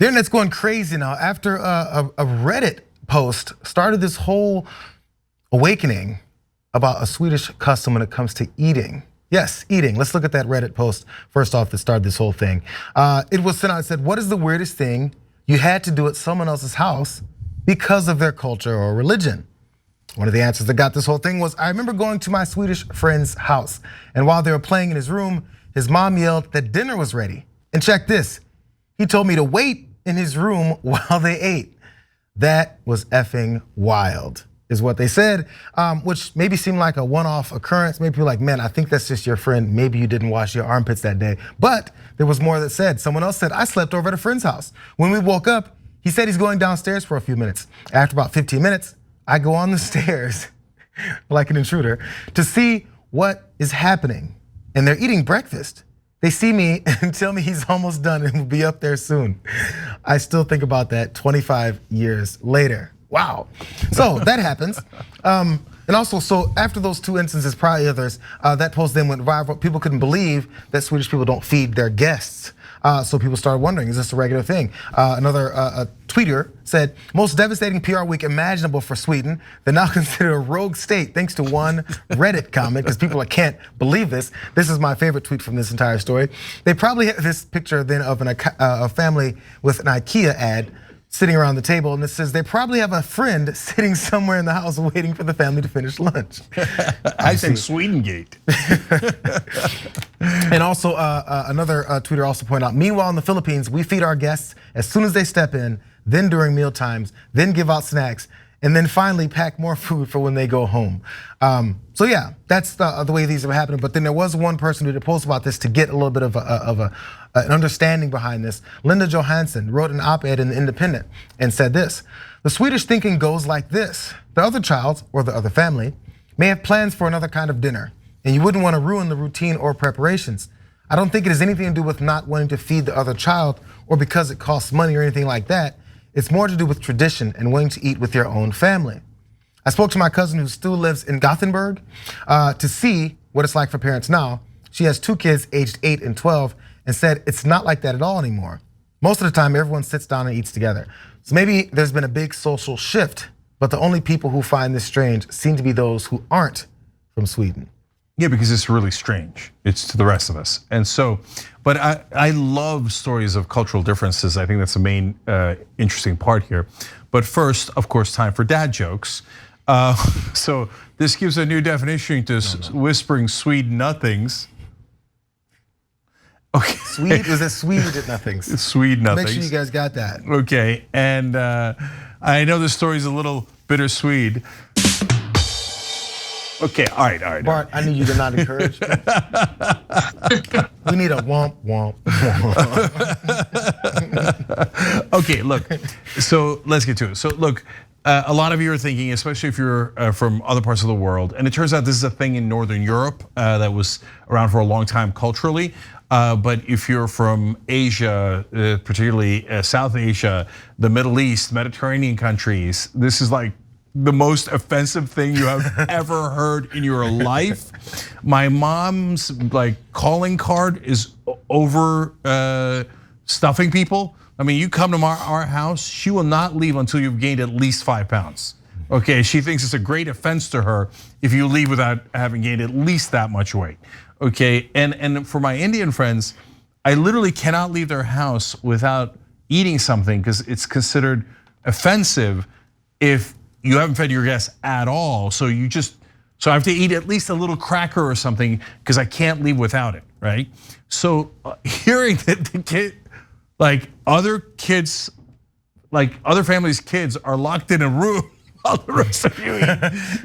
The internet's going crazy now after a Reddit post started this whole awakening about a Swedish custom when it comes to eating. Yes, eating. Let's look at that Reddit post first off that started this whole thing. It was sent out. It said, "What is the weirdest thing you had to do at someone else's house because of their culture or religion?" One of the answers that got this whole thing was, "I remember going to my Swedish friend's house, and while they were playing in his room, his mom yelled that dinner was ready. And check this, he told me to wait in his room while they ate. That was effing wild," is what they said, which maybe seemed like a one-off occurrence. Maybe you're like, man, I think that's just your friend. Maybe you didn't wash your armpits that day. But there was more that said. Someone else said, "I slept over at a friend's house. When we woke up, he said he's going downstairs for a few minutes. After about 15 minutes, I go on the stairs like an intruder to see what is happening. And they're eating breakfast. They see me and tell me he's almost done and will be up there soon." I still think about that 25 years later. Wow. So that happens. And also, so after those two instances, probably others, that post then went viral. People couldn't believe that Swedish people don't feed their guests. So people started wondering, is this a regular thing? Another tweeter said, "Most devastating PR week imaginable for Sweden. They're now considered a rogue state thanks to one Reddit comment," because people can't believe this. This is my favorite tweet from this entire story. They probably have this picture then of a family with an IKEA ad sitting around the table, and it says they probably have a friend sitting somewhere in the house waiting for the family to finish lunch. I think Swedengate. And also another tweeter also pointed out, "Meanwhile in the Philippines, we feed our guests as soon as they step in, then during meal times, then give out snacks, and then finally pack more food for when they go home." So yeah, that's the way these are happening. But then there was one person who did a post about this to get a little bit of an understanding behind this. Linda Johansson wrote an op-ed in The Independent and said this: "The Swedish thinking goes like this. The other child or the other family may have plans for another kind of dinner, and you wouldn't want to ruin the routine or preparations. I don't think it has anything to do with not wanting to feed the other child or because it costs money or anything like that. It's more to do with tradition and wanting to eat with your own family. I spoke to my cousin who still lives in Gothenburg to see what it's like for parents now. She has two kids aged 8 and 12 and said it's not like that at all anymore. Most of the time, everyone sits down and eats together. So maybe there's been a big social shift, but the only people who find this strange seem to be those who aren't from Sweden." Yeah, because it's really strange. It's to the rest of us. And so, but I love stories of cultural differences. I think that's the main interesting part here. But first, of course, time for dad jokes. So this gives a new definition to whispering Swede nothings. Okay. Swede, was it Swede nothings? Swede nothings. Make sure you guys got that. Okay, and I know this story is a little bittersweet. Okay, all right. Bart, I need you to not encourage me. We need a womp womp. Okay, look, so let's get to it. So look, a lot of you are thinking, especially if you're from other parts of the world, and it turns out this is a thing in Northern Europe that was around for a long time culturally. But if you're from Asia, particularly South Asia, the Middle East, Mediterranean countries, this is like the most offensive thing you have ever heard in your life. My mom's like calling card is over stuffing people. I mean, you come to our house, she will not leave until you've gained at least 5 pounds. Okay, she thinks it's a great offense to her if you leave without having gained at least that much weight. Okay, and for my Indian friends, I literally cannot leave their house without eating something because it's considered offensive if you haven't fed your guests at all. So I have to eat at least a little cracker or something because I can't leave without it, right? So hearing that the kid, like other kids, like other families' kids are locked in a room while the rest of you eat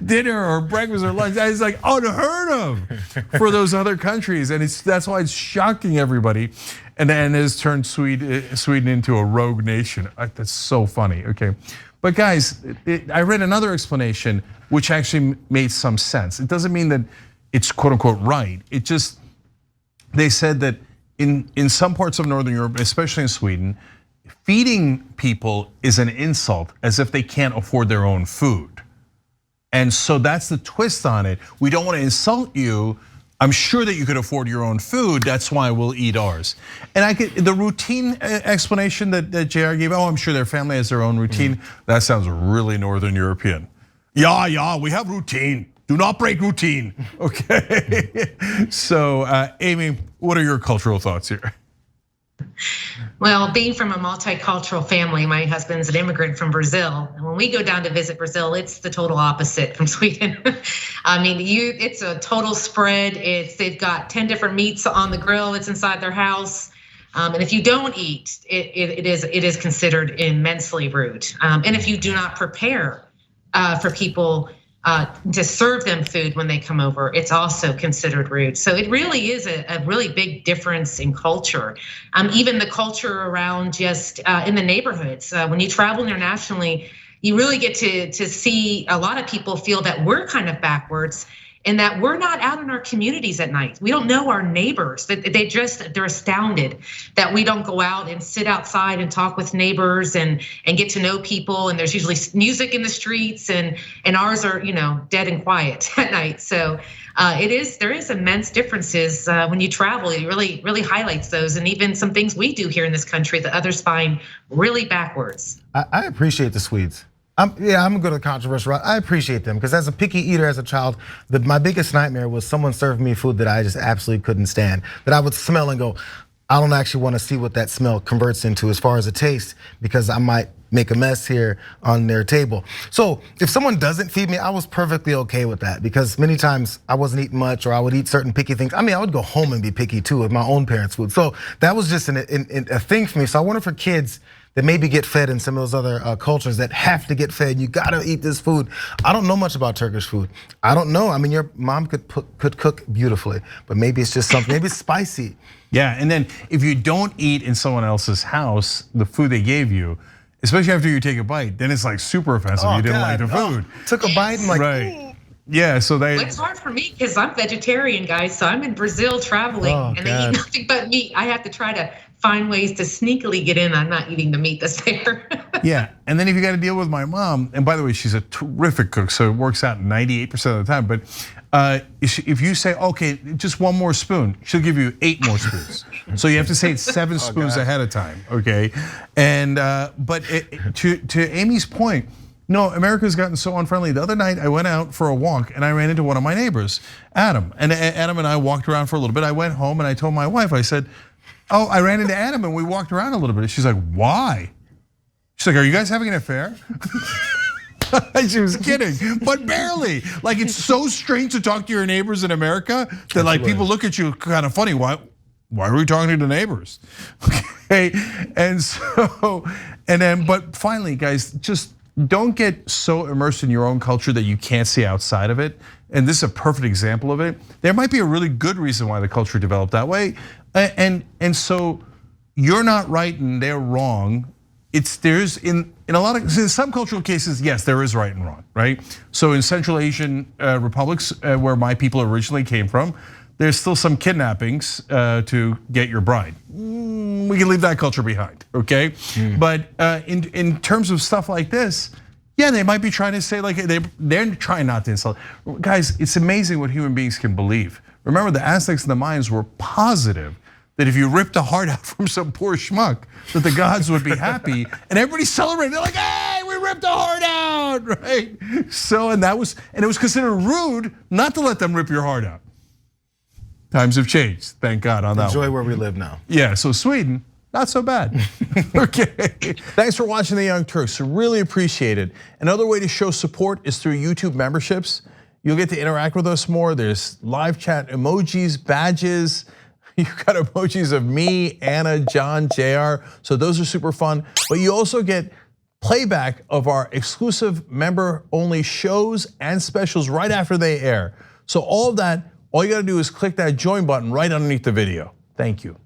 dinner or breakfast or lunch, that is like unheard of for those other countries. And that's why it's shocking everybody. And then has turned Sweden into a rogue nation. That's so funny, okay. But guys, I read another explanation which actually made some sense. It doesn't mean that it's quote unquote right. It just, they said that in some parts of Northern Europe, especially in Sweden, feeding people is an insult, as if they can't afford their own food. And so that's the twist on it. We don't want to insult you, I'm sure that you could afford your own food. That's why we'll eat ours. And I get the routine explanation that JR gave. Oh, I'm sure their family has their own routine. That sounds really Northern European. Yeah, we have routine. Do not break routine. Okay. So, Amy, what are your cultural thoughts here? Well, being from a multicultural family, my husband's an immigrant from Brazil. And when we go down to visit Brazil, it's the total opposite from Sweden. I mean, it's a total spread. They've got 10 different meats on the grill. It's inside their house. And if you don't eat, it is considered immensely rude. And if you do not prepare for people to serve them food when they come over, it's also considered rude. So it really is a really big difference in culture. Even the culture around just in the neighborhoods. When you travel internationally, you really get to see a lot of people feel that we're kind of backwards and that we're not out in our communities at night. We don't know our neighbors. They're astounded that we don't go out and sit outside and talk with neighbors and get to know people. And there's usually music in the streets, and ours are, dead and quiet at night. So there is immense differences when you travel. It really highlights those, and even some things we do here in this country that others find really backwards. I appreciate the Swedes. I'm gonna go to the controversial route. I appreciate them because as a picky eater as a child, my biggest nightmare was someone serving me food that I just absolutely couldn't stand, that I would smell and go, I don't actually want to see what that smell converts into as far as a taste, because I might make a mess here on their table. So if someone doesn't feed me, I was perfectly okay with that, because many times I wasn't eating much, or I would eat certain picky things. I mean, I would go home and be picky too with my own parents' food. So that was just a thing for me. So I wonder for kids that maybe get fed in some of those other cultures that have to get fed. You gotta eat this food. I don't know much about Turkish food. I don't know. I mean, your mom could cook beautifully, but maybe it's just something. Maybe it's spicy. Yeah, and then if you don't eat in someone else's house the food they gave you, especially after you take a bite, then it's like super offensive. You didn't like the food. Took a bite and like. Right. Yeah, so it's hard for me because I'm vegetarian, guys. So I'm in Brazil traveling, and they eat nothing but meat. I have to try to find ways to sneakily get in. I'm not eating the meat that's there. Yeah, and then if you got to deal with my mom, and by the way, she's a terrific cook, so it works out 98% of the time. But if you say, okay, just one more spoon, she'll give you 8 more spoons. So you have to say 7 spoons ahead of time, okay? And but to Amy's point, no, America's gotten so unfriendly. The other night I went out for a walk and I ran into one of my neighbors, Adam. And Adam and I walked around for a little bit. I went home and I told my wife, I said, oh, I ran into Adam and we walked around a little bit. She's like, why? She's like, are you guys having an affair? She was kidding, but barely. Like, it's so strange to talk to your neighbors in America that like people look at you kind of funny. Why are we talking to neighbors? Okay, and so, but finally, guys, just don't get so immersed in your own culture that you can't see outside of it. And this is a perfect example of it. There might be a really good reason why the culture developed that way. And so you're not right and they're wrong. There's in some cultural cases, yes, there is right and wrong, right? So in Central Asian republics where my people originally came from, there's still some kidnappings to get your bride. We can leave that culture behind, okay? But in terms of stuff like this, yeah, they might be trying to say like they're trying not to insult. Guys, it's amazing what human beings can believe. Remember, the Aztecs and the Mayans were positive that if you ripped a heart out from some poor schmuck, that the gods would be happy, and everybody celebrated. They're like, hey, we ripped a heart out, right? So, and it was considered rude not to let them rip your heart out. Times have changed, thank God on that one. Enjoy where we live now. Yeah, so Sweden, not so bad. Okay. Thanks for watching The Young Turks, really appreciate it. Another way to show support is through YouTube memberships. You'll get to interact with us more. There's live chat emojis, badges. You've got emojis of me, Anna, John, JR. So those are super fun. But you also get playback of our exclusive member-only shows and specials right after they air. So all of that, all you gotta do is click that join button right underneath the video. Thank you.